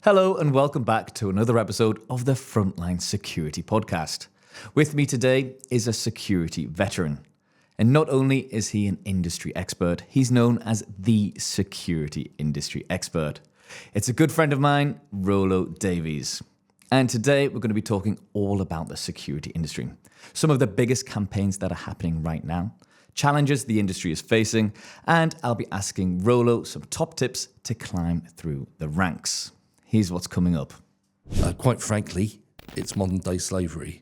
Hello and welcome back to another episode of the Frontline Security podcast. With me today is a security veteran. And not only is he an industry expert, he's known as the security industry expert. It's a good friend of mine, Rollo Davies. And today we're going to be talking all about the security industry. Some of the biggest campaigns that are happening right now, challenges the industry is facing, and I'll be asking Rollo some top tips to climb through the ranks. Here's what's coming up. Quite frankly, it's modern day slavery,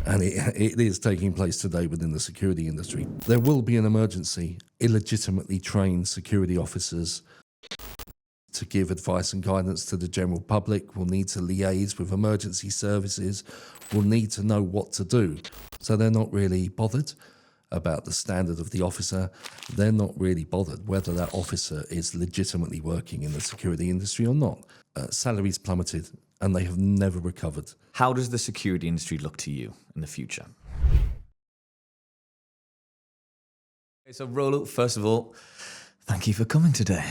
and it is taking place today within the security industry. There will be an emergency. Illegitimately trained security officers to give advice and guidance to the general public will need to liaise with emergency services, will need to know what to do. So they're not really bothered about the standard of the officer. They're not really bothered whether that officer is legitimately working in the security industry or not. Salaries plummeted and they have never recovered. How does the security industry look to you in the future? Okay, so Rollo, first of all, thank you for coming today.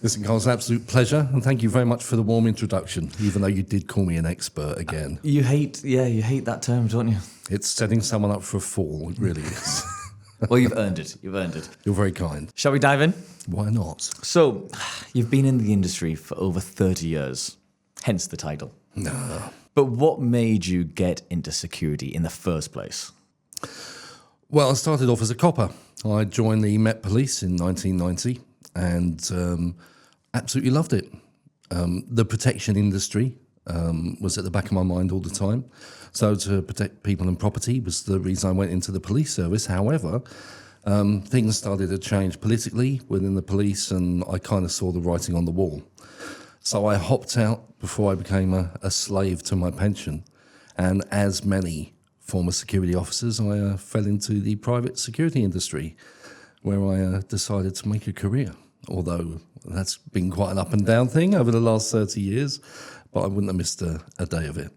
Listen, Carl, it's an absolute pleasure, and thank you very much for the warm introduction, even though you did call me an expert again. You hate that term, don't you? It's setting someone up for a fall, it really is. Well, you've earned it. You've earned it. You're very kind. Shall we dive in? Why not? So, you've been in the industry for over 30 years, hence the title. No. But what made you get into security in the first place? Well, I started off as a copper. I joined the Met Police in 1990 and absolutely loved it. The protection industry was at the back of my mind all the time. So to protect people and property was the reason I went into the police service. However, things started to change politically within the police, and I kind of saw the writing on the wall. So I hopped out before I became a slave to my pension. And as many former security officers, I fell into the private security industry, where I decided to make a career. Although that's been quite an up and down thing over the last 30 years, but I wouldn't have missed a day of it.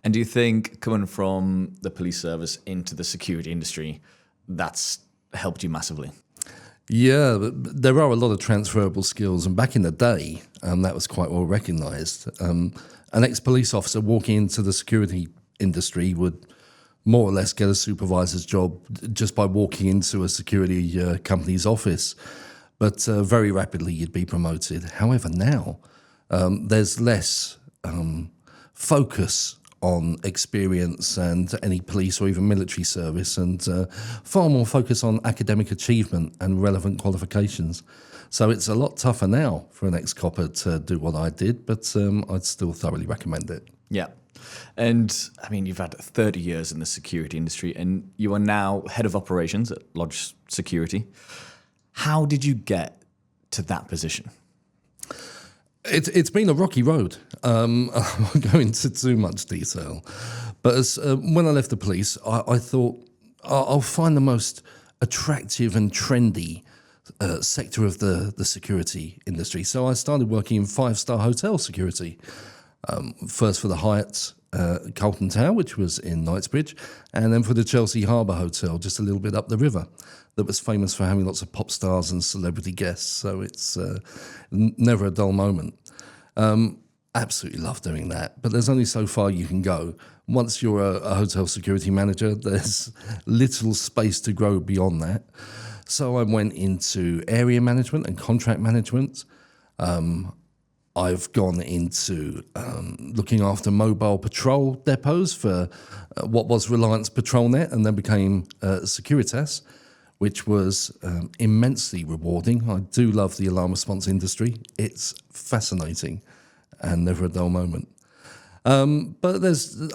And do you think coming from the police service into the security industry, that's helped you massively? Yeah, but there are a lot of transferable skills, and back in the day, that was quite well recognised. An ex-police officer walking into the security industry would more or less get a supervisor's job just by walking into a security company's office. But very rapidly you'd be promoted. However, now there's less focus on experience and any police or even military service, and far more focus on academic achievement and relevant qualifications. So it's a lot tougher now for an ex-copper to do what I did, but I'd still thoroughly recommend it. Yeah. And I mean, you've had 30 years in the security industry, and you are now head of operations at Lodge Security. How did you get to that position? It's been a rocky road. I won't go into too much detail. But when I left the police, I thought I'll find the most attractive and trendy sector of the security industry. So I started working in five-star hotel security. First for the Hyatt Carlton Tower, which was in Knightsbridge, and then for the Chelsea Harbour Hotel, just a little bit up the river, that was famous for having lots of pop stars and celebrity guests. So it's never a dull moment. Absolutely love doing that, but there's only so far you can go. Once you're a hotel security manager, there's little space to grow beyond that. So I went into area management and contract management. I've gone into looking after mobile patrol depots for what was Reliance PatrolNet and then became Securitas, which was immensely rewarding. I do love the alarm response industry. It's fascinating and never a dull moment. But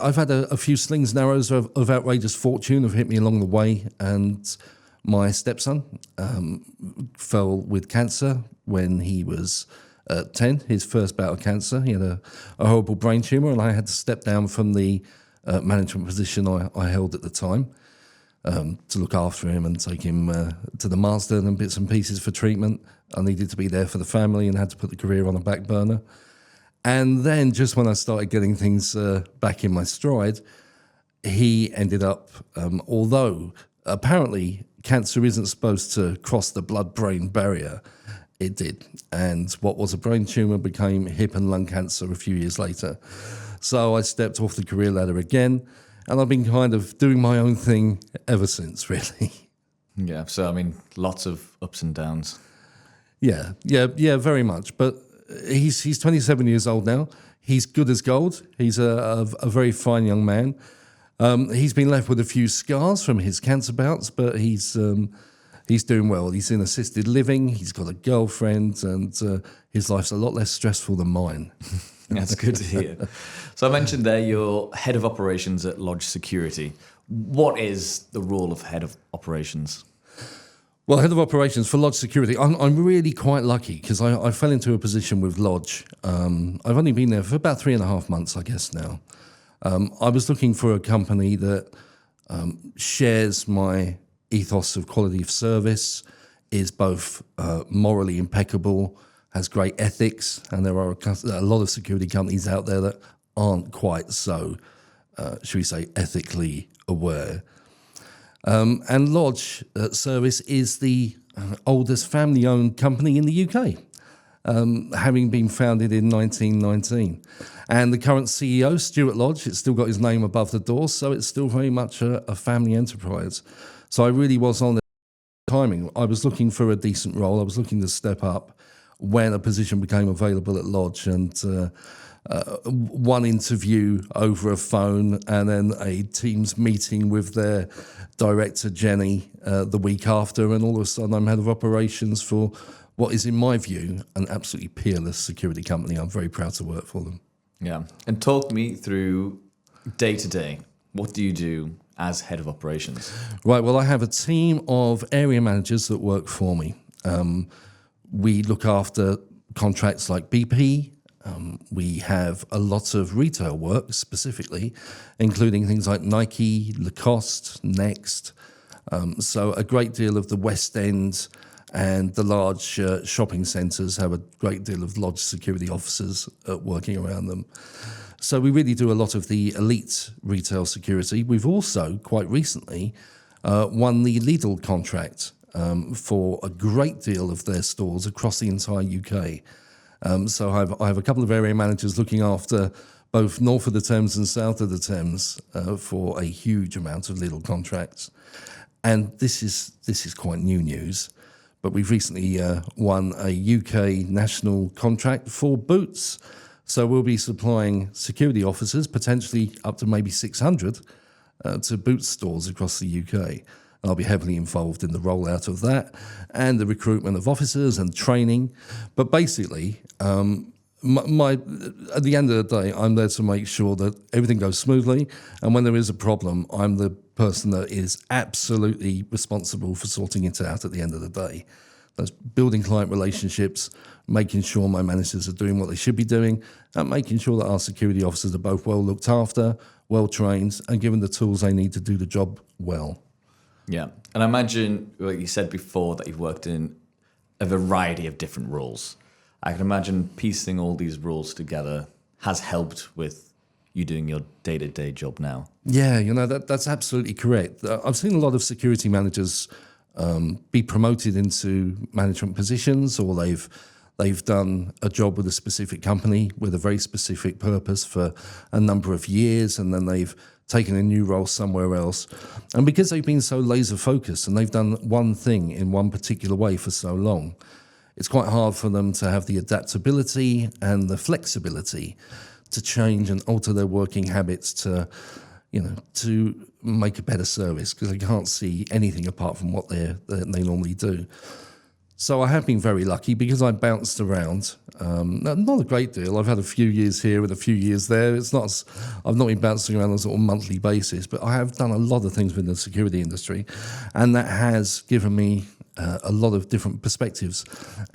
I've had a few slings and arrows of outrageous fortune have hit me along the way, and my stepson fell with cancer when he was 10, his first bout of cancer. He had a horrible brain tumour, and I had to step down from the management position I held at the time to look after him and take him to the Marsden and bits and pieces for treatment. I needed to be there for the family and had to put the career on a back burner. And then just when I started getting things back in my stride, he ended up, although apparently cancer isn't supposed to cross the blood-brain barrier, it did. And what was a brain tumour became hip and lung cancer a few years later. So I stepped off the career ladder again, and I've been kind of doing my own thing ever since, really. Yeah, so I mean, lots of ups and downs. Yeah, very much. But he's 27 years old now. He's good as gold. He's a very fine young man. He's been left with a few scars from his cancer bouts, but he's doing well. He's in assisted living. He's got a girlfriend, and his life's a lot less stressful than mine. That's good to hear. So I mentioned there you're head of operations at Lodge Security. What is the role of head of operations? Well, head of operations for Lodge Security, I'm really quite lucky because I fell into a position with Lodge. I've only been there for about 3.5 months, I guess, now. I was looking for a company that shares my ethos of quality of service, is both morally impeccable, has great ethics, and there are a lot of security companies out there that aren't quite so, should we say, ethically aware. And Lodge Service is the oldest family-owned company in the UK, having been founded in 1919. And the current CEO, Stuart Lodge, it's still got his name above the door, so it's still very much a family enterprise. So I really was on the timing. I was looking for a decent role. I was looking to step up when a position became available at Lodge, and one interview over a phone and then a Teams meeting with their director, Jenny, the week after, and all of a sudden I'm head of operations for what is, in my view, an absolutely peerless security company. I'm very proud to work for them. Yeah. And talk me through day to day. What do you do as head of operations? Right, well, I have a team of area managers that work for me. We look after contracts like BP. We have a lot of retail work specifically, including things like Nike, Lacoste, Next. So a great deal of the West End and the large shopping centres have a great deal of Lodge security officers working around them. So we really do a lot of the elite retail security. We've also, quite recently, won the Lidl contract for a great deal of their stores across the entire UK. So I have a couple of area managers looking after both north of the Thames and south of the Thames for a huge amount of Lidl contracts. And this is quite new news, but we've recently won a UK national contract for Boots. So we'll be supplying security officers, potentially up to maybe 600, to Boots stores across the UK. And I'll be heavily involved in the rollout of that and the recruitment of officers and training. But basically, at the end of the day, I'm there to make sure that everything goes smoothly. And when there is a problem, I'm the person that is absolutely responsible for sorting it out at the end of the day. That's building client relationships, making sure my managers are doing what they should be doing, and making sure that our security officers are both well looked after, well trained, and given the tools they need to do the job well. Yeah. And I imagine, like you said before, that you've worked in a variety of different roles. I can imagine piecing all these roles together has helped with you doing your day-to-day job now. Yeah, that's absolutely correct. I've seen a lot of security managers be promoted into management positions, or they've done a job with a specific company with a very specific purpose for a number of years, and then they've taken a new role somewhere else. And because they've been so laser focused and they've done one thing in one particular way for so long, it's quite hard for them to have the adaptability and the flexibility to change and alter their working habits to make a better service, because they can't see anything apart from what they normally do. So I have been very lucky because I bounced around, not a great deal. I've had a few years here and a few years there. I've not been bouncing around on a sort of monthly basis, but I have done a lot of things within the security industry, and that has given me a lot of different perspectives.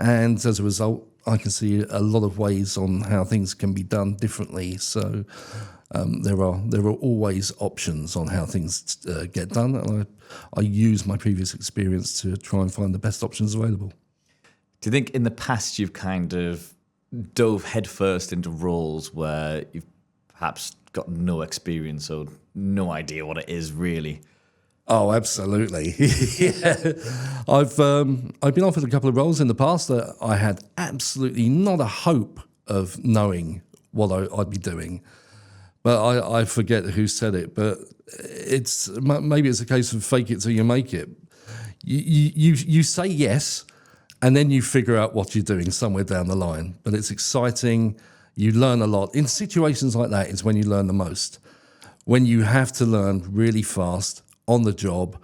And as a result, I can see a lot of ways on how things can be done differently. So there are always options on how things get done, and I use my previous experience to try and find the best options available. Do you think in the past you've kind of dove headfirst into roles where you've perhaps got no experience or no idea what it is really? Oh, absolutely. Yeah. I've been offered a couple of roles in the past that I had absolutely not a hope of knowing what I'd be doing. But I forget who said it, but maybe it's a case of fake it till you make it. You say yes, and then you figure out what you're doing somewhere down the line. But it's exciting. You learn a lot. In situations like that is when you learn the most. When you have to learn really fast on the job,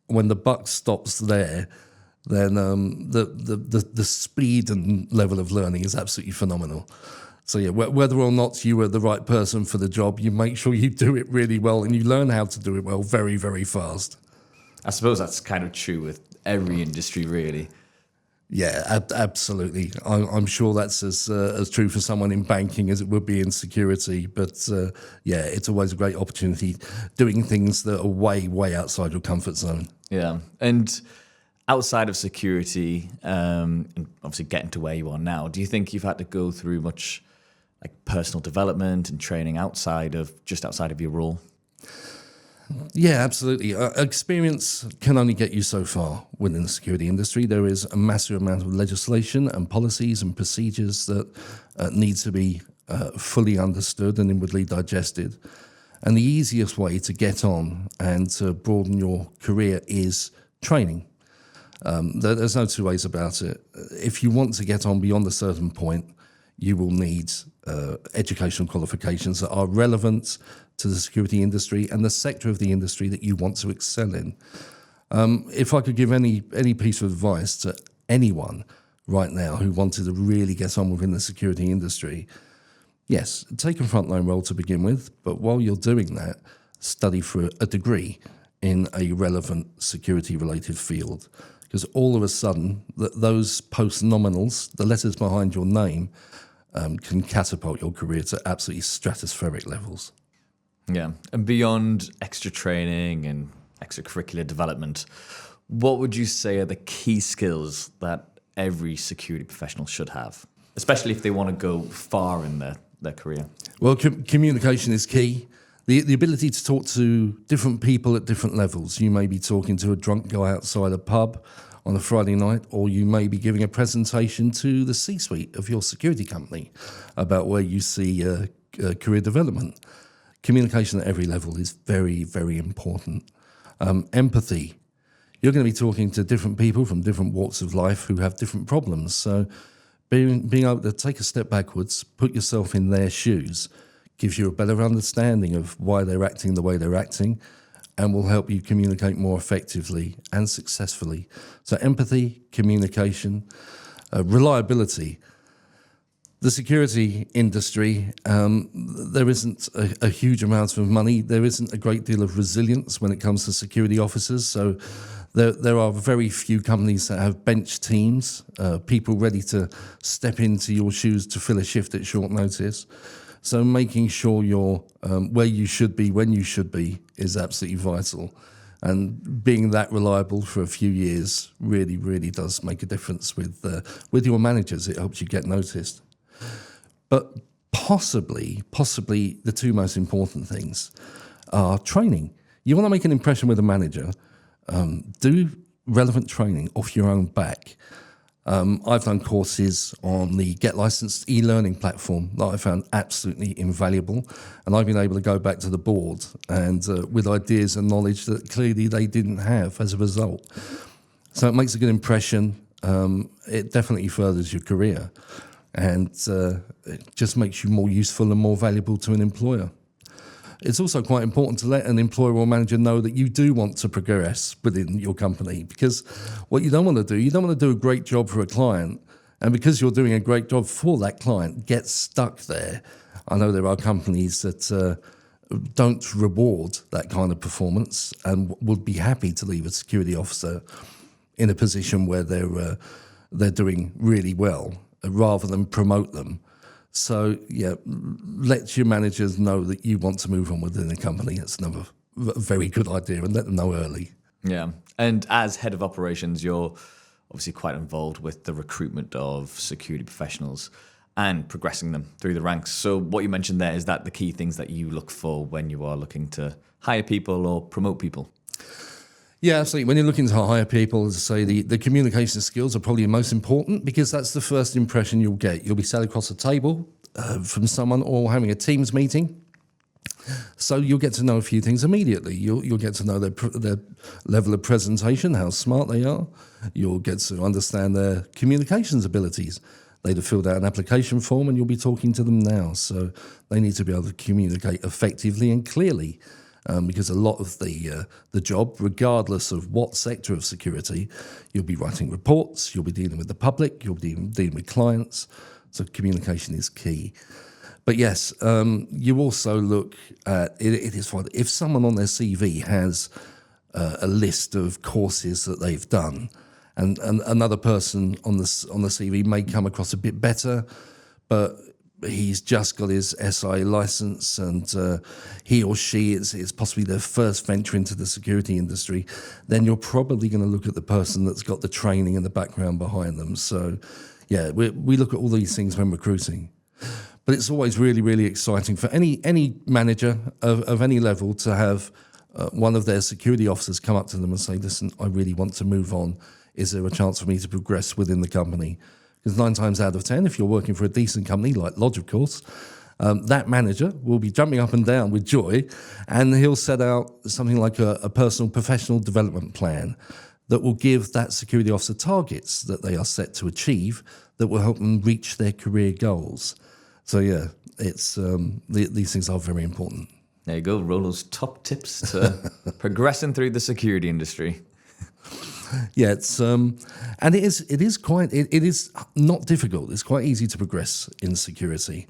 when the buck stops there, then the speed and level of learning is absolutely phenomenal. So yeah, whether or not you were the right person for the job, you make sure you do it really well and you learn how to do it well very, very fast. I suppose that's kind of true with every industry, really. Yeah, absolutely. I'm sure that's as true for someone in banking as it would be in security. But yeah, it's always a great opportunity doing things that are way, way outside your comfort zone. Yeah. And outside of security, and obviously getting to where you are now, do you think you've had to go through much like personal development and training outside of your role? Yeah, absolutely. Experience can only get you so far within the security industry. There is a massive amount of legislation and policies and procedures that need to be fully understood and inwardly digested. And the easiest way to get on and to broaden your career is training. There's no two ways about it. If you want to get on beyond a certain point, you will need educational qualifications that are relevant to the security industry and the sector of the industry that you want to excel in. If I could give any piece of advice to anyone right now who wanted to really get on within the security industry, yes, take a frontline role to begin with, but while you're doing that, study for a degree in a relevant security-related field. Because all of a sudden, those post-nominals, the letters behind your name, can catapult your career to absolutely stratospheric levels. Yeah. And beyond extra training and extracurricular development, what would you say are the key skills that every security professional should have, especially if they want to go far in their career? Well, communication is key. The ability to talk to different people at different levels. You may be talking to a drunk guy outside a pub on a Friday night, or you may be giving a presentation to the C-suite of your security company about where you see career development. Communication at every level is very, very important. Empathy. You're going to be talking to different people from different walks of life who have different problems. So being able to take a step backwards, put yourself in their shoes, gives you a better understanding of why they're acting the way they're acting, and will help you communicate more effectively and successfully. So empathy, communication, reliability. The security industry, there isn't a huge amount of money. There isn't a great deal of resilience when it comes to security officers. So there are very few companies that have bench teams, people ready to step into your shoes to fill a shift at short notice. So making sure you're where you should be, when you should be, is absolutely vital. And being that reliable for a few years really, really does make a difference with your managers. It helps you get noticed. But possibly the two most important things are training. You want to make an impression with a manager, do relevant training off your own back. I've done courses on the Get Licensed e-learning platform that I found absolutely invaluable, and I've been able to go back to the board and with ideas and knowledge that clearly they didn't have as a result. So it makes a good impression. It definitely furthers your career, and it just makes you more useful and more valuable to an employer. It's also quite important to let an employer or manager know that you do want to progress within your company, because what you don't want to do a great job for a client, and because you're doing a great job for that client, get stuck there. I know there are companies that don't reward that kind of performance and would be happy to leave a security officer in a position where they're doing really well rather than promote them. So, yeah, let your managers know that you want to move on within the company. That's another very good idea, and let them know early. Yeah. And as head of operations, you're obviously quite involved with the recruitment of security professionals and progressing them through the ranks. So what you mentioned there, is that the key things that you look for when you are looking to hire people or promote people? Yeah, absolutely. When you're looking to hire people, as I say, the communication skills are probably the most important because that's the first impression you'll get. You'll be sat across a table from someone or having a Teams meeting. So you'll get to know a few things immediately. You'll get to know their level of presentation, how smart they are. You'll get to understand their communications abilities. They'd have filled out an application form and you'll be talking to them now. So they need to be able to communicate effectively and clearly. Because a lot of the job, regardless of what sector of security, you'll be writing reports, you'll be dealing with the public, you'll be dealing with clients, so communication is key. But yes, you also look at, it is fine, if someone on their CV has a list of courses that they've done, and another person on the CV may come across a bit better, but he's just got his SI license and he or she is possibly their first venture into the security industry, then you're probably going to look at the person that's got the training and the background behind them. So, yeah, we look at all these things when recruiting. But it's always really, really exciting for any manager of any level to have one of their security officers come up to them and say, listen, I really want to move on. Is there a chance for me to progress within the company? Because 9 times out of 10, if you're working for a decent company like Lodge, of course, that manager will be jumping up and down with joy, and he'll set out something like a personal professional development plan that will give that security officer targets that they are set to achieve that will help them reach their career goals. So yeah, it's these things are very important. There you go, Rollo's top tips to progressing through the security industry. Yeah, it's and it is not difficult. It's quite easy to progress in security.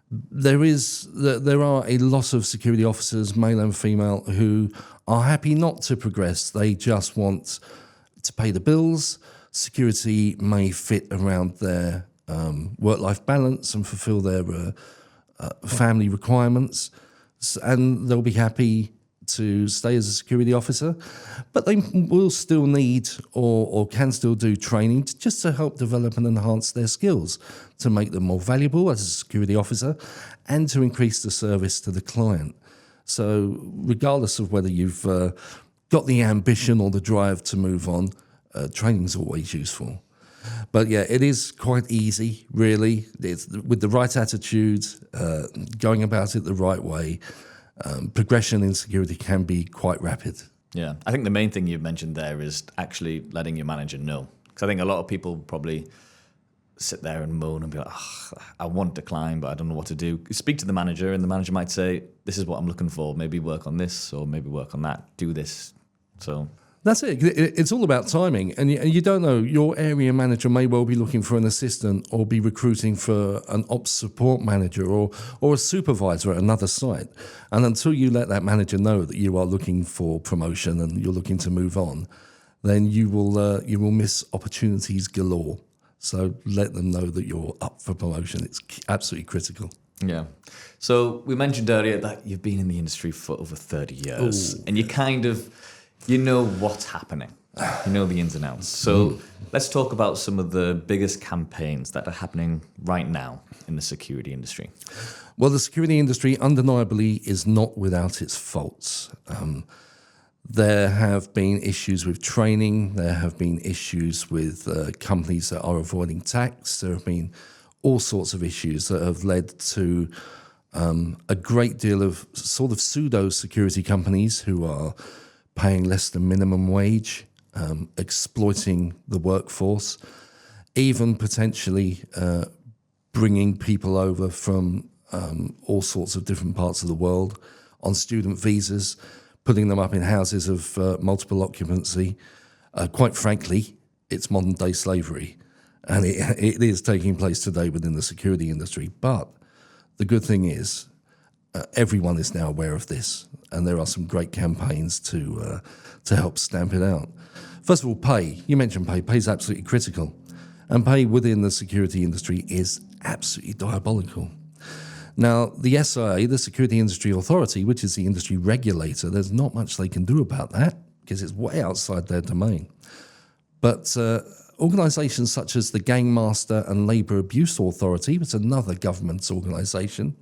There are a lot of security officers, male and female, who are happy not to progress. They just want to pay the bills. Security may fit around their work-life balance and fulfill their family requirements, and they'll be happy to stay as a security officer, but they will still need or can still do training just to help develop and enhance their skills, to make them more valuable as a security officer and to increase the service to the client. So regardless of whether you've got the ambition or the drive to move on, training is always useful. But yeah, it is quite easy, really. It's, with the right attitude, going about it the right way, progression in security can be quite rapid. Yeah, I think the main thing you've mentioned there is actually letting your manager know. Because I think a lot of people probably sit there and moan and be like, oh, I want to climb, but I don't know what to do. You speak to the manager and the manager might say, this is what I'm looking for. Maybe work on this or maybe work on that. Do this. So that's it. It's all about timing. And you don't know, your area manager may well be looking for an assistant or be recruiting for an ops support manager or a supervisor at another site. And until you let that manager know that you are looking for promotion and you're looking to move on, then you will miss opportunities galore. So let them know that you're up for promotion. It's absolutely critical. Yeah. So we mentioned earlier that you've been in the industry for over 30 years. Ooh. And you know what's happening. You know the ins and outs. So let's talk about some of the biggest campaigns that are happening right now in the security industry. Well, the security industry undeniably is not without its faults. There have been issues with training. There have been issues with companies that are avoiding tax. There have been all sorts of issues that have led to a great deal of sort of pseudo-security companies who are paying less than minimum wage, exploiting the workforce, even potentially bringing people over from all sorts of different parts of the world on student visas, putting them up in houses of multiple occupancy. Quite frankly, it's modern day slavery, and it is taking place today within the security industry. But the good thing is, everyone is now aware of this, and there are some great campaigns to help stamp it out. First of all, pay. You mentioned pay. Pay is absolutely critical, and pay within the security industry is absolutely diabolical. Now, the SIA, the Security Industry Authority, which is the industry regulator, there's not much they can do about that because it's way outside their domain. But organisations such as the Gangmaster and Labour Abuse Authority, which is another government organisation,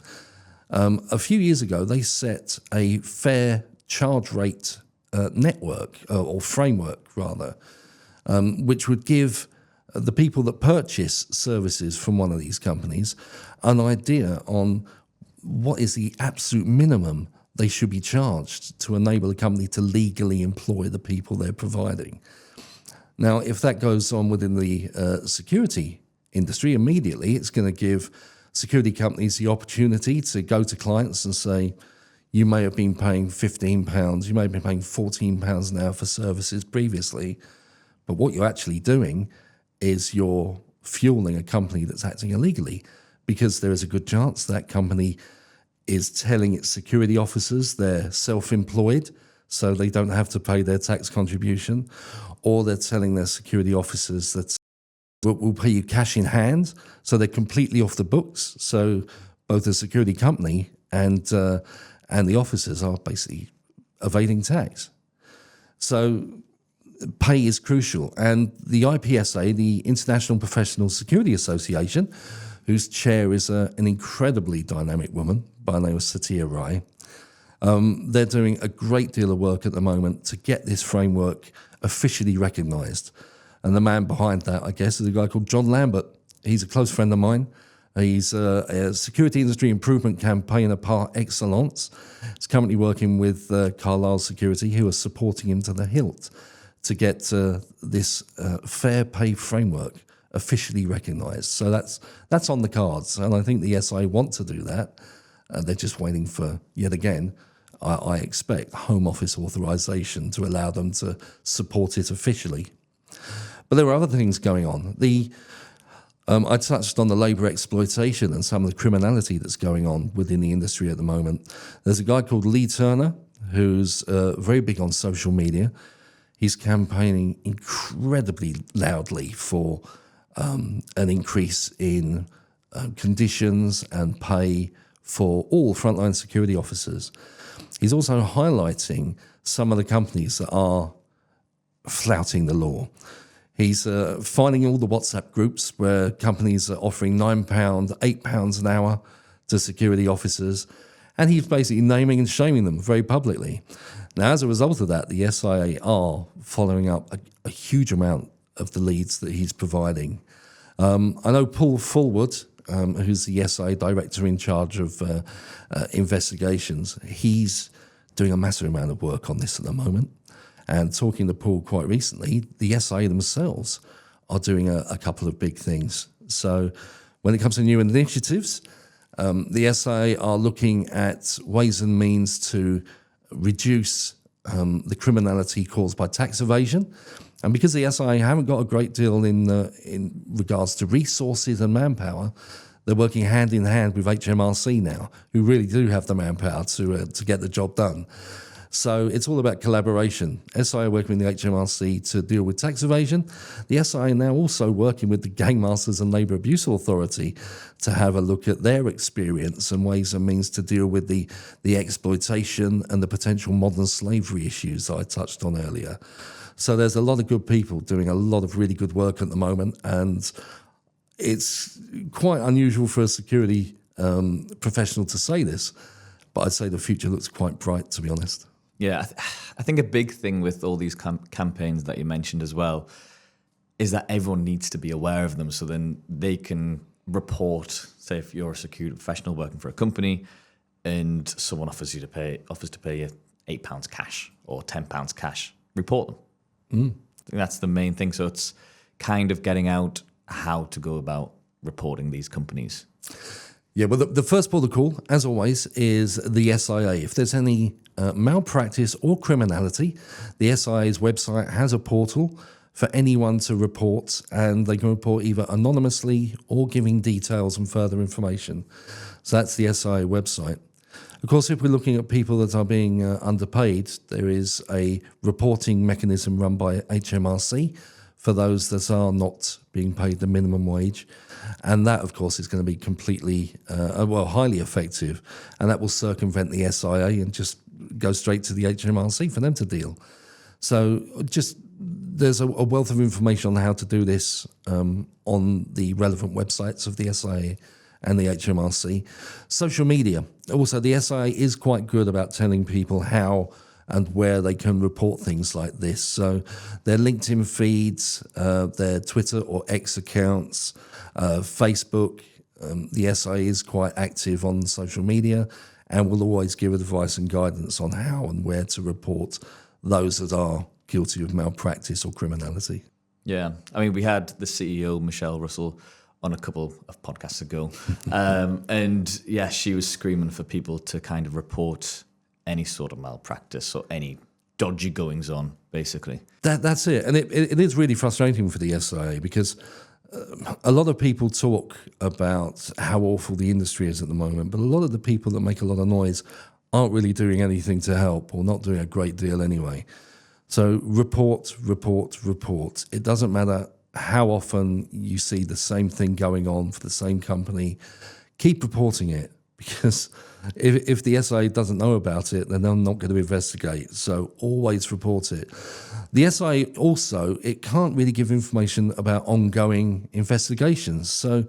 a few years ago, they set a fair charge rate network or framework rather, which would give the people that purchase services from one of these companies an idea on what is the absolute minimum they should be charged to enable a company to legally employ the people they're providing. Now, if that goes on within the security industry, immediately it's going to give security companies the opportunity to go to clients and say, you may have been paying £15, you may have been paying £14 an hour for services previously, but what you're actually doing is you're fueling a company that's acting illegally, because there is a good chance that company is telling its security officers they're self-employed, so they don't have to pay their tax contribution, or they're telling their security officers that we'll pay you cash in hand, so they're completely off the books. So both the security company and the officers are basically evading tax. So pay is crucial. And the IPSA, the International Professional Security Association, whose chair is an incredibly dynamic woman by the name of Satya Rai, they're doing a great deal of work at the moment to get this framework officially recognised. And the man behind that, I guess, is a guy called John Lambert. He's a close friend of mine. He's a security industry improvement campaigner par excellence. He's currently working with Carlisle Security, who are supporting him to the hilt to get this fair pay framework officially recognised. So that's on the cards, and I think the SI want to do that. They're just waiting for, yet again, I expect, Home Office authorisation to allow them to support it officially. But there are other things going on. I touched on the labour exploitation and some of the criminality that's going on within the industry at the moment. There's a guy called Lee Turner who's very big on social media. He's campaigning incredibly loudly for an increase in conditions and pay for all frontline security officers. He's also highlighting some of the companies that are flouting the law. He's finding all the WhatsApp groups where companies are offering £9, £8 an hour to security officers, and he's basically naming and shaming them very publicly. Now, as a result of that, the SIA are following up a huge amount of the leads that he's providing. I know Paul Fullwood, who's the SIA director in charge of investigations, he's doing a massive amount of work on this at the moment. And talking to Paul quite recently, the SIA themselves are doing a couple of big things. So when it comes to new initiatives, the SIA are looking at ways and means to reduce the criminality caused by tax evasion. And because the SIA haven't got a great deal in regards to resources and manpower, they're working hand in hand with HMRC now, who really do have the manpower to get the job done. So it's all about collaboration. SI are working with the HMRC to deal with tax evasion. The SI are now also working with the Gang Masters and Labour Abuse Authority to have a look at their experience and ways and means to deal with the exploitation and the potential modern slavery issues that I touched on earlier. So there's a lot of good people doing a lot of really good work at the moment, and it's quite unusual for a security professional to say this, but I'd say the future looks quite bright, to be honest. Yeah, I think a big thing with all these campaigns that you mentioned as well is that everyone needs to be aware of them, so then they can report. Say if you're a security professional working for a company and someone offers to pay you £8 cash or £10 cash, report them. I think that's the main thing. So it's kind of getting out how to go about reporting these companies. Yeah, well, the first port of call, as always, is the SIA. If there's any malpractice or criminality, the SIA's website has a portal for anyone to report, and they can report either anonymously or giving details and further information. So that's the SIA website. Of course, if we're looking at people that are being underpaid, there is a reporting mechanism run by HMRC for those that are not being paid the minimum wage. And that, of course, is going to be completely, highly effective. And that will circumvent the SIA and just go straight to the HMRC for them to deal. So just there's a wealth of information on how to do this on the relevant websites of the SIA and the HMRC. Social media. Also, the SIA is quite good about telling people how and where they can report things like this. So their LinkedIn feeds, their Twitter or X accounts, Facebook. The SIA is quite active on social media and will always give advice and guidance on how and where to report those that are guilty of malpractice or criminality. Yeah. I mean, we had the CEO, Michelle Russell, on a couple of podcasts ago. And yeah, she was screaming for people to kind of report any sort of malpractice or any dodgy goings on, basically. That's it. And it is really frustrating for the SIA because a lot of people talk about how awful the industry is at the moment, but a lot of the people that make a lot of noise aren't really doing anything to help or not doing a great deal anyway. So report. It doesn't matter how often you see the same thing going on for the same company. Keep reporting it, because if the SIA doesn't know about it, then they're not going to investigate. So always report it. The SIA also, it can't really give information about ongoing investigations. So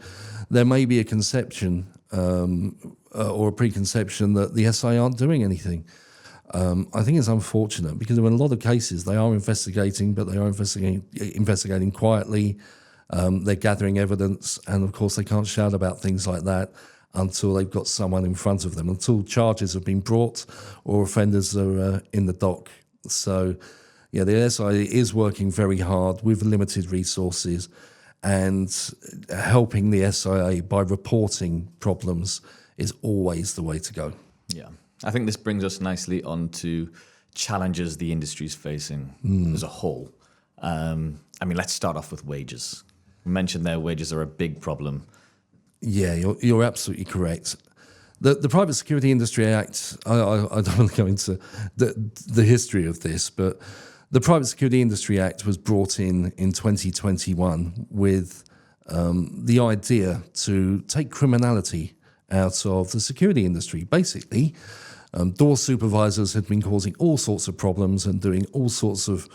there may be a conception or a preconception that the SIA aren't doing anything. I think it's unfortunate because in a lot of cases they are investigating, but they are investigating quietly. They're gathering evidence, and of course they can't shout about things like that until they've got someone in front of them, until charges have been brought or offenders are in the dock. So, yeah, the SIA is working very hard with limited resources and helping the SIA by reporting problems is always the way to go. Yeah. I think this brings us nicely on to challenges the industry is facing as a whole. I mean, let's start off with wages. You mentioned their wages are a big problem. Yeah, you're absolutely correct. The Private Security Industry Act, I don't want to go into the history of this, but the Private Security Industry Act was brought in 2021 with the idea to take criminality out of the security industry. Basically, door supervisors had been causing all sorts of problems and doing all sorts of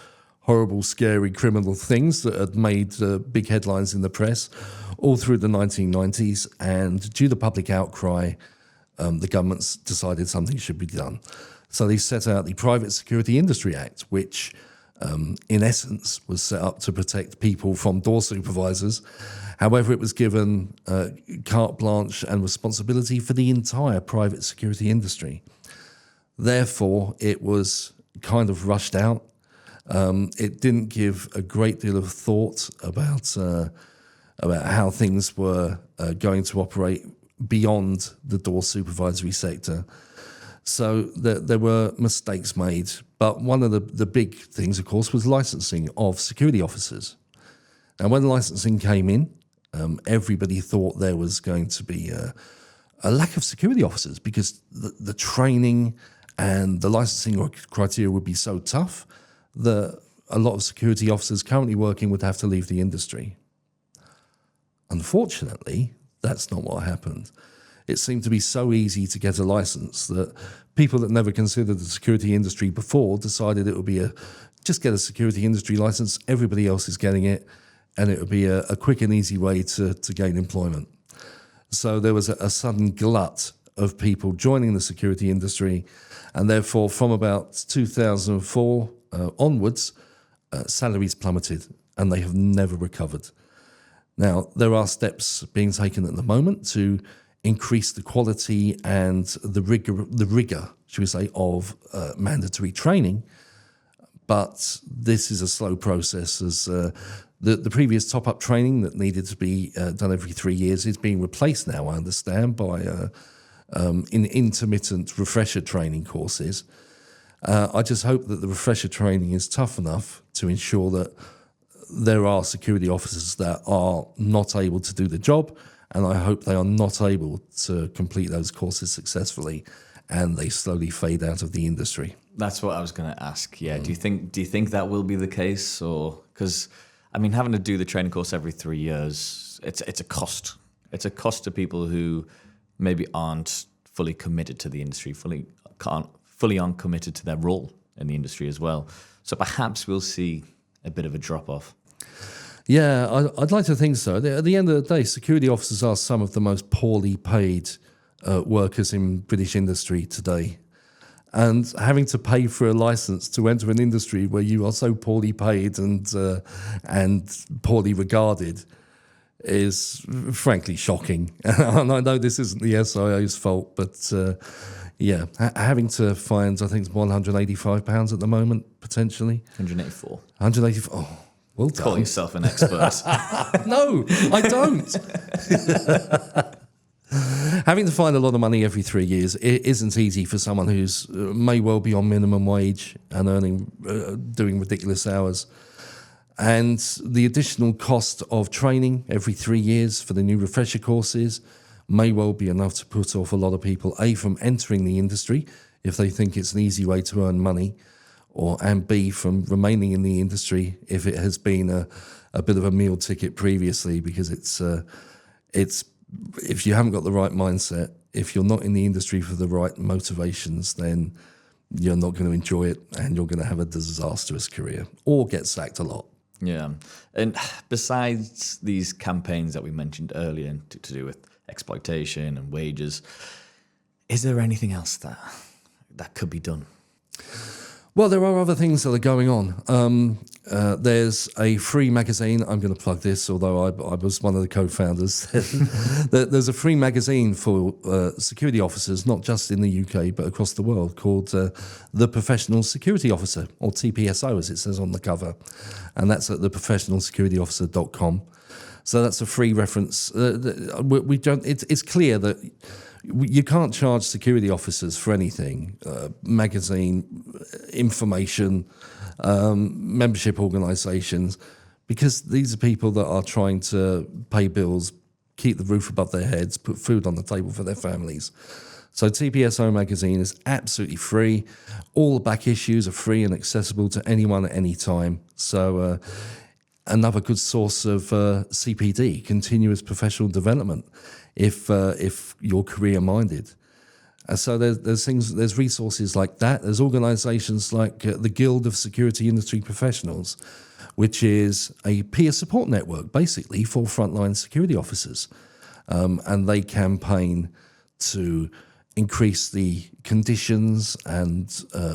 horrible, scary criminal things that had made big headlines in the press all through the 1990s. And due to public outcry, the governments decided something should be done. So they set out the Private Security Industry Act, which in essence was set up to protect people from door supervisors. However, it was given carte blanche and responsibility for the entire private security industry. Therefore, it was kind of rushed out. It didn't give a great deal of thought about how things were going to operate beyond the door supervisory sector. So there were mistakes made. But one of the big things, of course, was licensing of security officers. Now, when licensing came in, everybody thought there was going to be a lack of security officers because the training and the licensing criteria would be so tough that a lot of security officers currently working would have to leave the industry. Unfortunately, that's not what happened. It seemed to be so easy to get a license that people that never considered the security industry before decided it would be just get a security industry license, everybody else is getting it, and it would be a quick and easy way to gain employment. So there was a sudden glut of people joining the security industry, and therefore from about 2004 onwards, salaries plummeted, and they have never recovered. Now, there are steps being taken at the moment to increase the quality and the rigor, should we say, of mandatory training, but this is a slow process as the previous top-up training that needed to be done every 3 years is being replaced now, I understand, by intermittent refresher training courses. I just hope that the refresher training is tough enough to ensure that there are security officers that are not able to do the job, and I hope they are not able to complete those courses successfully and they slowly fade out of the industry. That's what I was going to ask. Yeah, do you think that will be the case, or because I mean, having to do the training course every 3 years, it's a cost. It's a cost to people who maybe aren't fully committed to the industry, fully aren't committed to their role in the industry as well. So perhaps we'll see a bit of a drop off. Yeah, I'd like to think so. At the end of the day, security officers are some of the most poorly paid workers in British industry today. And having to pay for a license to enter an industry where you are so poorly paid and poorly regarded is frankly shocking. And I know this isn't the SIO's fault, but having to find, I think it's £185 at the moment, potentially. 184. 184. Oh, well done. Call yourself an expert. No, I don't. Having to find a lot of money every 3 years, it isn't easy for someone who's may well be on minimum wage and doing ridiculous hours. And the additional cost of training every 3 years for the new refresher courses may well be enough to put off a lot of people, A, from entering the industry if they think it's an easy way to earn money, and B, from remaining in the industry if it has been a bit of a meal ticket previously, because it's if you haven't got the right mindset, if you're not in the industry for the right motivations, then you're not going to enjoy it and you're going to have a disastrous career or get sacked a lot. Yeah. And besides these campaigns that we mentioned earlier to do with exploitation and wages, is there anything else that could be done? Well, there are other things that are going on. There's a free magazine. I'm going to plug this, although I was one of the co-founders. There's a free magazine for security officers, not just in the UK, but across the world, called The Professional Security Officer, or TPSO, as it says on the cover. And that's at theprofessionalsecurityofficer.com. So that's a free reference. We don't. It's clear that you can't charge security officers for anything: magazine, information, membership organisations, because these are people that are trying to pay bills, keep the roof above their heads, put food on the table for their families. So TPSO magazine is absolutely free. All the back issues are free and accessible to anyone at any time. So another good source of CPD, continuous professional development, if you're career-minded. So there's resources like that. There's organisations like the Guild of Security Industry Professionals, which is a peer support network, basically, for frontline security officers. And they campaign to increase the conditions and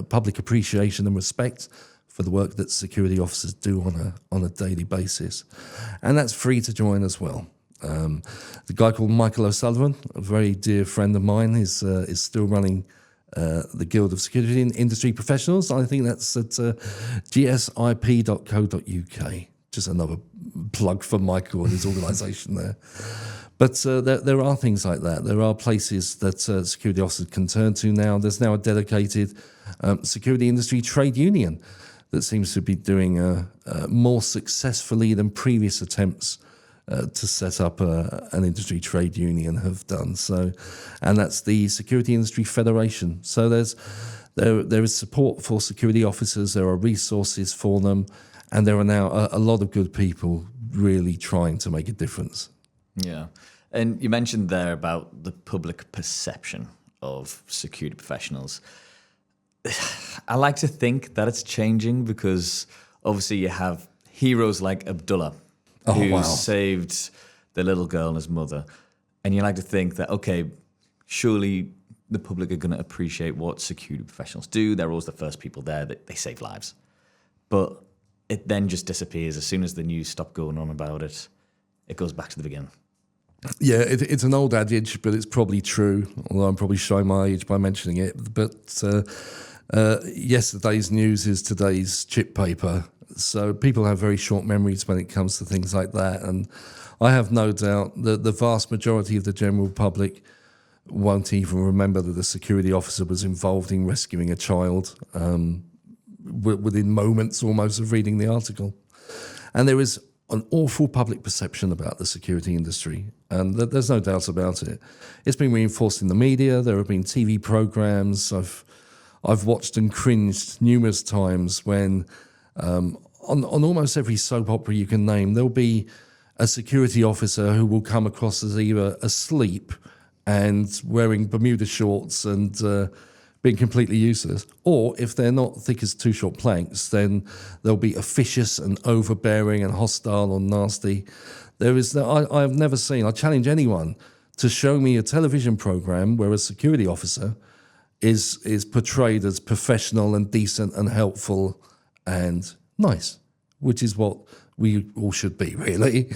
public appreciation and respect for the work that security officers do on a daily basis. And that's free to join as well. The guy called Michael O'Sullivan, a very dear friend of mine, is still running the Guild of Security Industry Professionals. I think that's at gsip.co.uk. Just another plug for Michael and his organisation there. But there are things like that. There are places that security officers can turn to now. There's now a dedicated security industry trade union that seems to be doing more successfully than previous attempts to set up an industry trade union have done. So, and that's the Security Industry Federation. So there is support for security officers. There are resources for them, and there are now a lot of good people really trying to make a difference. Yeah. And you mentioned there about the public perception of security professionals. I like to think that it's changing because obviously you have heroes like Abdullah, who saved the little girl and his mother. And you like to think that, okay, surely the public are going to appreciate what security professionals do. They're always the first people there, that they save lives. But it then just disappears. As soon as the news stop going on about it, it goes back to the beginning. Yeah, it's an old adage, but it's probably true, although I'm probably showing my age by mentioning it. But yesterday's news is today's chip paper. So people have very short memories when it comes to things like that. And I have no doubt that the vast majority of the general public won't even remember that the security officer was involved in rescuing a child within moments almost of reading the article. And there is an awful public perception about the security industry, and there's no doubt about it. It's been reinforced in the media. There have been TV programs I've watched and cringed numerous times when on almost every soap opera you can name, there'll be a security officer who will come across as either asleep and wearing Bermuda shorts and being completely useless, or if they're not thick as two short planks, then they'll be officious and overbearing and hostile or nasty. I've never seen, I challenge anyone to show me a television program where a security officer is portrayed as professional and decent and helpful and nice, which is what we all should be, really.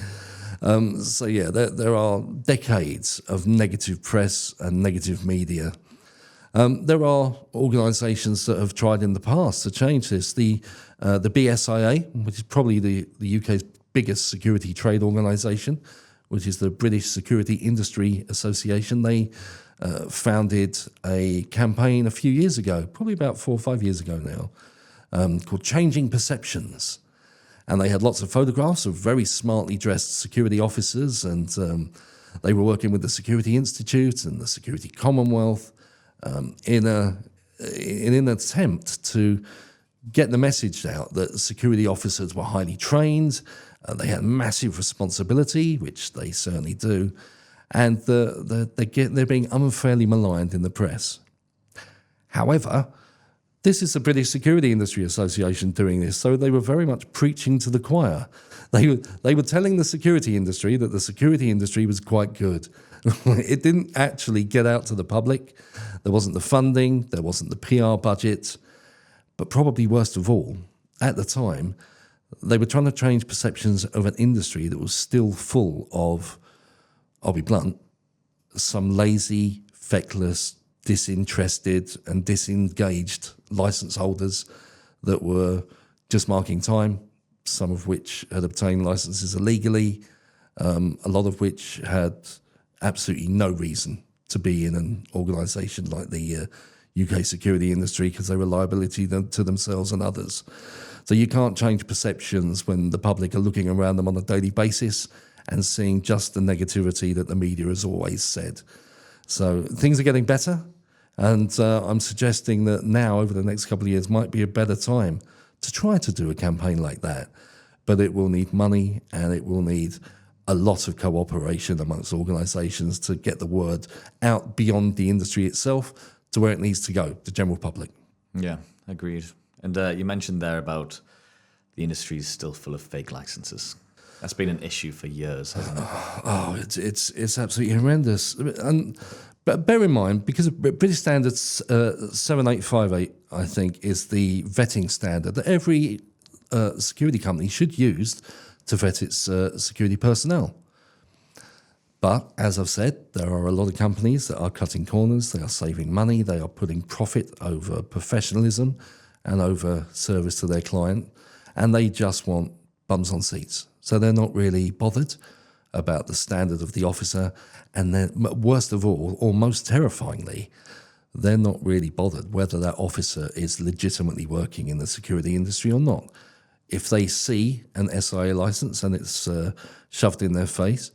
So yeah, there are decades of negative press and negative media. There are organisations that have tried in the past to change this. The BSIA, which is probably the UK's biggest security trade organisation, which is the British Security Industry Association, they founded a campaign a few years ago, probably about 4 or 5 years ago now, called Changing Perceptions. And they had lots of photographs of very smartly dressed security officers, and they were working with the Security Institute and the Security Commonwealth in an attempt to get the message out that security officers were highly trained, they had massive responsibility, which they certainly do, and they're being unfairly maligned in the press. However, this is the British Security Industry Association doing this, so they were very much preaching to the choir. They were telling the security industry that the security industry was quite good. It didn't actually get out to the public. There wasn't the funding, there wasn't the PR budget, but probably worst of all, at the time, they were trying to change perceptions of an industry that was still full of, I'll be blunt, some lazy, feckless, disinterested and disengaged license holders that were just marking time, some of which had obtained licenses illegally, a lot of which had absolutely no reason to be in an organisation like the UK security industry because they were liability to themselves and others. So you can't change perceptions when the public are looking around them on a daily basis and seeing just the negativity that the media has always said. So things are getting better, and I'm suggesting that now, over the next couple of years, might be a better time to try to do a campaign like that. But it will need money, and it will need a lot of cooperation amongst organisations to get the word out beyond the industry itself to where it needs to go, the general public. Yeah, agreed. And you mentioned there about the industry is still full of fake licenses. That's been an issue for years, hasn't it? Oh, it's absolutely horrendous. But bear in mind, because British Standards 7858, I think, is the vetting standard that every security company should use to vet its security personnel. But as I've said, there are a lot of companies that are cutting corners, they are saving money, they are putting profit over professionalism and over service to their client, and they just want bums on seats. So they're not really bothered about the standard of the officer, and then worst of all, or most terrifyingly, they're not really bothered whether that officer is legitimately working in the security industry or not. If they see an SIA license and it's shoved in their face,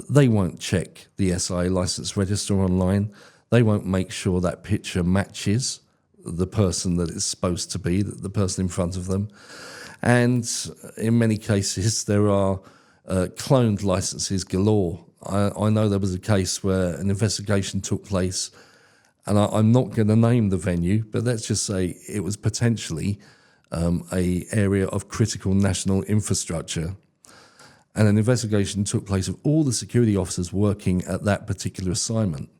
they won't check the SIA license register online. They won't make sure that picture matches the person that it's supposed to be, the person in front of them. And in many cases, there are cloned licenses galore. I know there was a case where an investigation took place, and I'm not going to name the venue, but let's just say it was potentially a area of critical national infrastructure. And an investigation took place of all the security officers working at that particular assignment.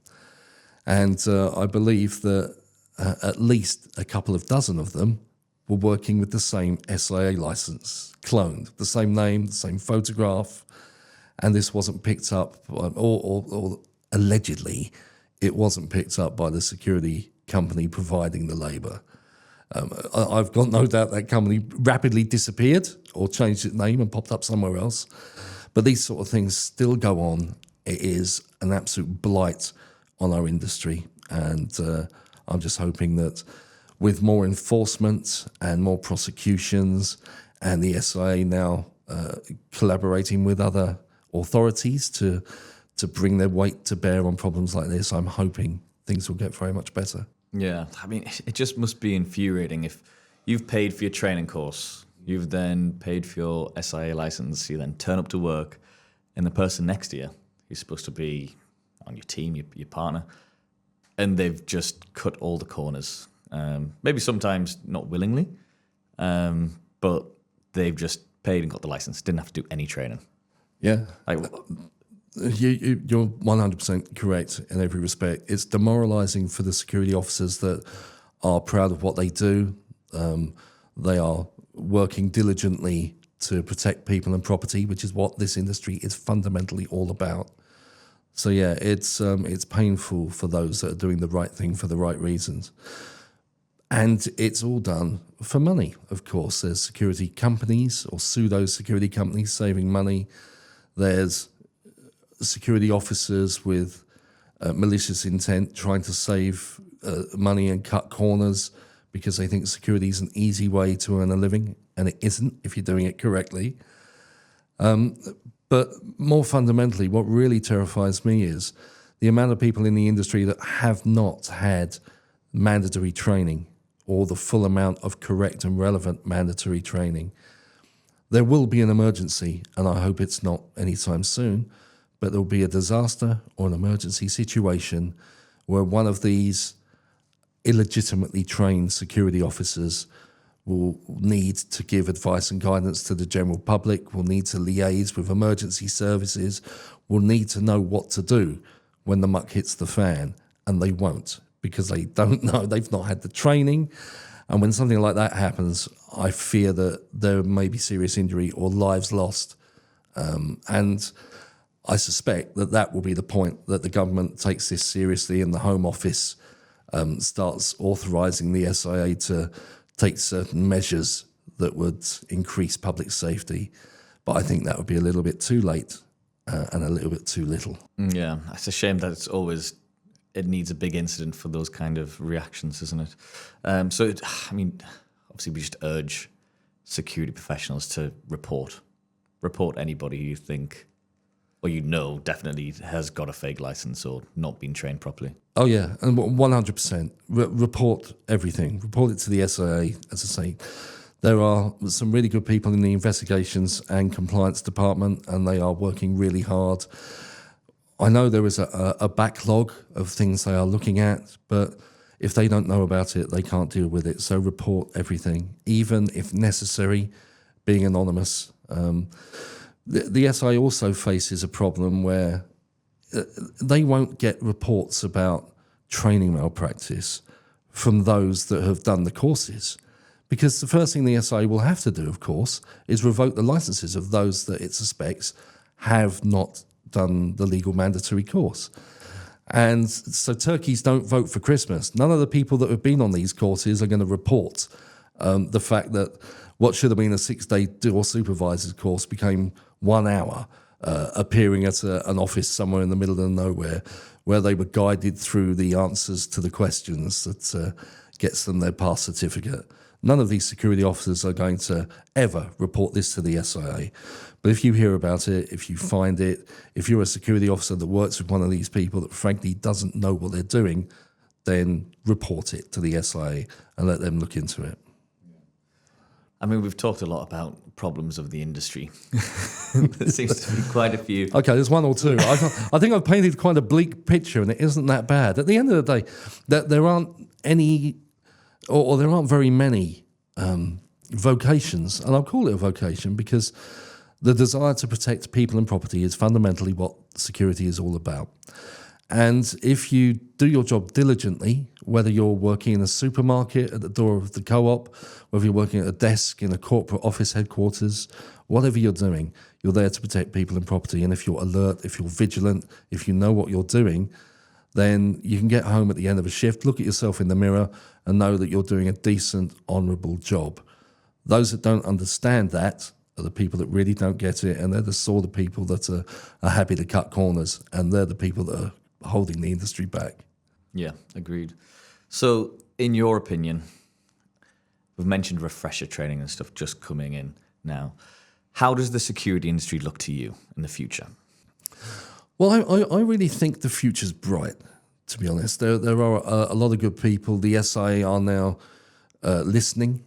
And I believe that at least a couple of dozen of them were working with the same SIA license, cloned, the same name, the same photograph, and this wasn't picked up, or allegedly, it wasn't picked up by the security company providing the labour. I've got no doubt that company rapidly disappeared or changed its name and popped up somewhere else. But these sort of things still go on. It is an absolute blight on our industry. And I'm just hoping that with more enforcement and more prosecutions and the SIA now collaborating with other authorities to bring their weight to bear on problems like this, I'm hoping things will get very much better. Yeah, I mean, it just must be infuriating if you've paid for your training course, you've then paid for your SIA license, you then turn up to work, and the person next to you who's supposed to be on your team, your partner, and they've just cut all the corners. Maybe sometimes not willingly, but they've just paid and got the license, didn't have to do any training. Yeah. Like, You're 100% correct in every respect. It's demoralising for the security officers that are proud of what they do. They are working diligently to protect people and property, which is what this industry is fundamentally all about. So yeah, it's painful for those that are doing the right thing for the right reasons. And it's all done for money, of course. There's security companies or pseudo-security companies saving money. There's security officers with malicious intent trying to save money and cut corners because they think security is an easy way to earn a living, and it isn't if you're doing it correctly. But more fundamentally, what really terrifies me is the amount of people in the industry that have not had mandatory training or the full amount of correct and relevant mandatory training. There will be an emergency, and I hope it's not anytime soon, but there will be a disaster or an emergency situation where one of these illegitimately trained security officers will need to give advice and guidance to the general public, will need to liaise with emergency services, will need to know what to do when the muck hits the fan, and they won't because they don't know, they've not had the training. And when something like that happens, I fear that there may be serious injury or lives lost. And I suspect that that will be the point that the government takes this seriously and the Home Office starts authorising the SIA to take certain measures that would increase public safety. But I think that would be a little bit too late and a little bit too little. Yeah, it's a shame that it needs a big incident for those kind of reactions, isn't it? Obviously we just urge security professionals to report anybody who you think or definitely has got a fake license or not been trained properly. Oh yeah, and 100%. Report everything. Report it to the SIA. As I say, there are some really good people in the investigations and compliance department, and they are working really hard. I know there is a backlog of things they are looking at, but if they don't know about it, they can't deal with it. So report everything, even if necessary, being anonymous. The SI also faces a problem where they won't get reports about training malpractice from those that have done the courses. Because the first thing the SI will have to do, of course, is revoke the licenses of those that it suspects have not done the legal mandatory course. And so turkeys don't vote for Christmas. None of the people that have been on these courses are going to report the fact that what should have been a 6-day door supervisor's course became 1 hour, appearing at an office somewhere in the middle of nowhere where they were guided through the answers to the questions that gets them their pass certificate. None of these security officers are going to ever report this to the SIA. But if you hear about it, if you find it, if you're a security officer that works with one of these people that frankly doesn't know what they're doing, then report it to the SIA and let them look into it. I mean, we've talked a lot about problems of the industry. There seems to be quite a few. Okay, there's one or two. I think I've painted quite a bleak picture, and it isn't that bad. At the end of the day, there aren't any, or there aren't very many vocations, and I'll call it a vocation because the desire to protect people and property is fundamentally what security is all about. And if you do your job diligently, whether you're working in a supermarket at the door of the co-op, whether you're working at a desk in a corporate office headquarters, whatever you're doing, you're there to protect people and property. And if you're alert, if you're vigilant, if you know what you're doing, then you can get home at the end of a shift, look at yourself in the mirror and know that you're doing a decent, honourable job. Those that don't understand that are the people that really don't get it, and they're the sort of people that are happy to cut corners, and they're the people that are holding the industry back. Yeah, agreed. So, in your opinion, we've mentioned refresher training and stuff just coming in now. How does the security industry look to you in the future? Well, I really think the future's bright, to be honest. There are a lot of good people. The SIA are now listening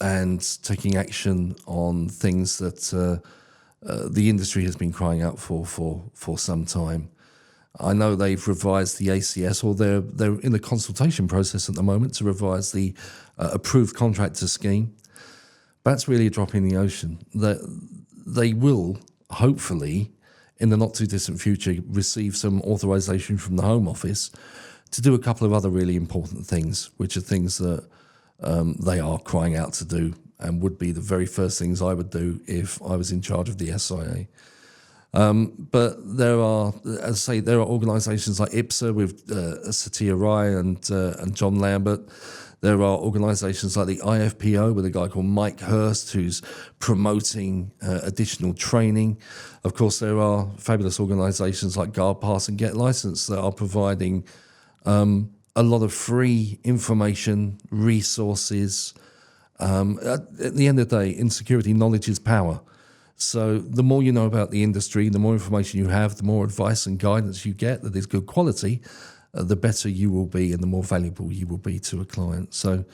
and taking action on things that the industry has been crying out for some time. I know they've revised the ACS, or they're in the consultation process at the moment to revise the approved contractor scheme. That's really a drop in the ocean. They will, hopefully, in the not too distant future, receive some authorization from the Home Office to do a couple of other really important things, which are things that they are crying out to do and would be the very first things I would do if I was in charge of the SIA. But there are, as I say, there are organisations like IPSA with Satya Rai and John Lambert. There are organisations like the IFPO with a guy called Mike Hurst who's promoting additional training. Of course, there are fabulous organisations like Guard Pass and Get Licensed that are providing a lot of free information, resources. At the end of the day, in security, knowledge is power. So the more you know about the industry, the more information you have, the more advice and guidance you get that is good quality, the better you will be and the more valuable you will be to a client. So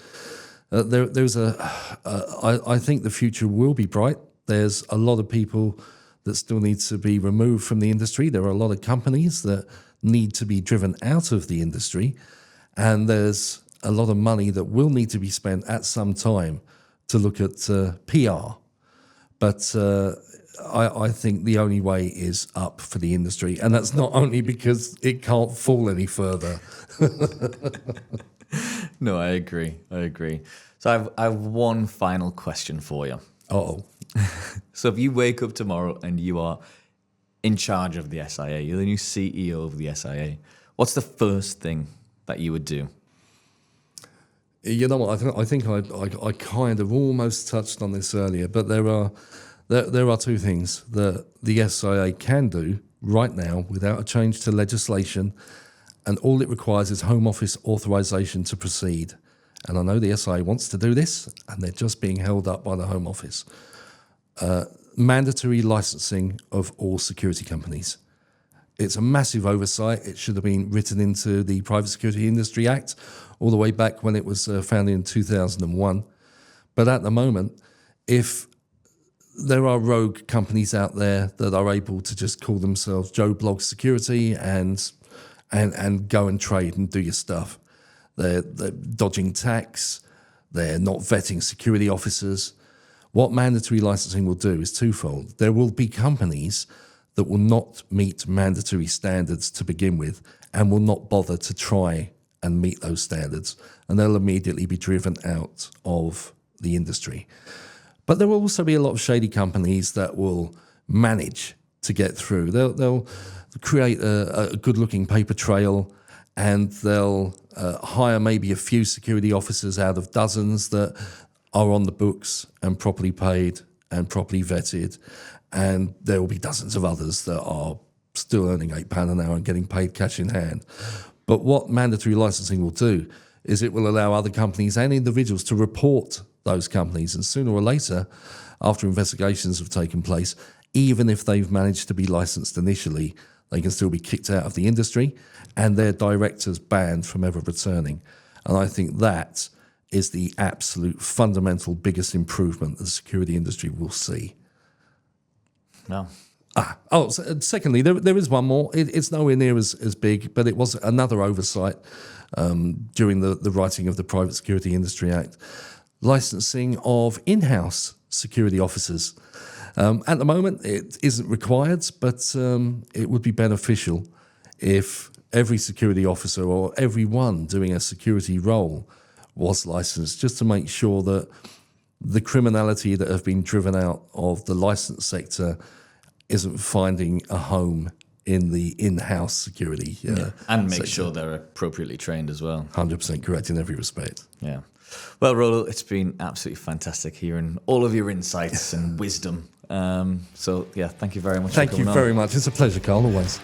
I think the future will be bright. There's a lot of people that still need to be removed from the industry. There are a lot of companies that need to be driven out of the industry. And there's a lot of money that will need to be spent at some time to look at PR. But I think the only way is up for the industry. And that's not only because it can't fall any further. No, I agree. So I have one final question for you. Uh-oh. So if you wake up tomorrow and you are in charge of the SIA, you're the new CEO of the SIA, what's the first thing that you would do? You know what? I think I kind of almost touched on this earlier, but there are two things that the SIA can do right now without a change to legislation, and all it requires is Home Office authorization to proceed. And I know the SIA wants to do this, and they're just being held up by the Home Office. Mandatory licensing of all security companies. It's a massive oversight. It should have been written into the Private Security Industry Act all the way back when it was founded in 2001. But at the moment, if there are rogue companies out there that are able to just call themselves Joe Blog Security and go and trade and do your stuff, they're dodging tax, they're not vetting security officers. What mandatory licensing will do is twofold. There will be companies that will not meet mandatory standards to begin with and will not bother to try and meet those standards, and they'll immediately be driven out of the industry. But there will also be a lot of shady companies that will manage to get through. They'll create a good-looking paper trail, and they'll hire maybe a few security officers out of dozens that are on the books and properly paid and properly vetted, and there will be dozens of others that are still earning £8 an hour and getting paid cash in hand. But what mandatory licensing will do is it will allow other companies and individuals to report those companies, and sooner or later, after investigations have taken place, even if they've managed to be licensed initially, they can still be kicked out of the industry and their directors banned from ever returning. And I think that is the absolute fundamental biggest improvement the security industry will see. No. Secondly, there is one more. It's nowhere near as big, but it was another oversight during the writing of the Private Security Industry Act. Licensing of in-house security officers. At the moment, it isn't required, but it would be beneficial if every security officer or everyone doing a security role was licensed, just to make sure that the criminality that have been driven out of the licensed sector isn't finding a home in the in-house security and make sector. sure they're appropriately trained as well. 100% correct in every respect. Yeah. Well, Rollo, it's been absolutely fantastic hearing all of your insights and wisdom. So, yeah, thank you very much. Thank you very much. It's a pleasure, Carl, always.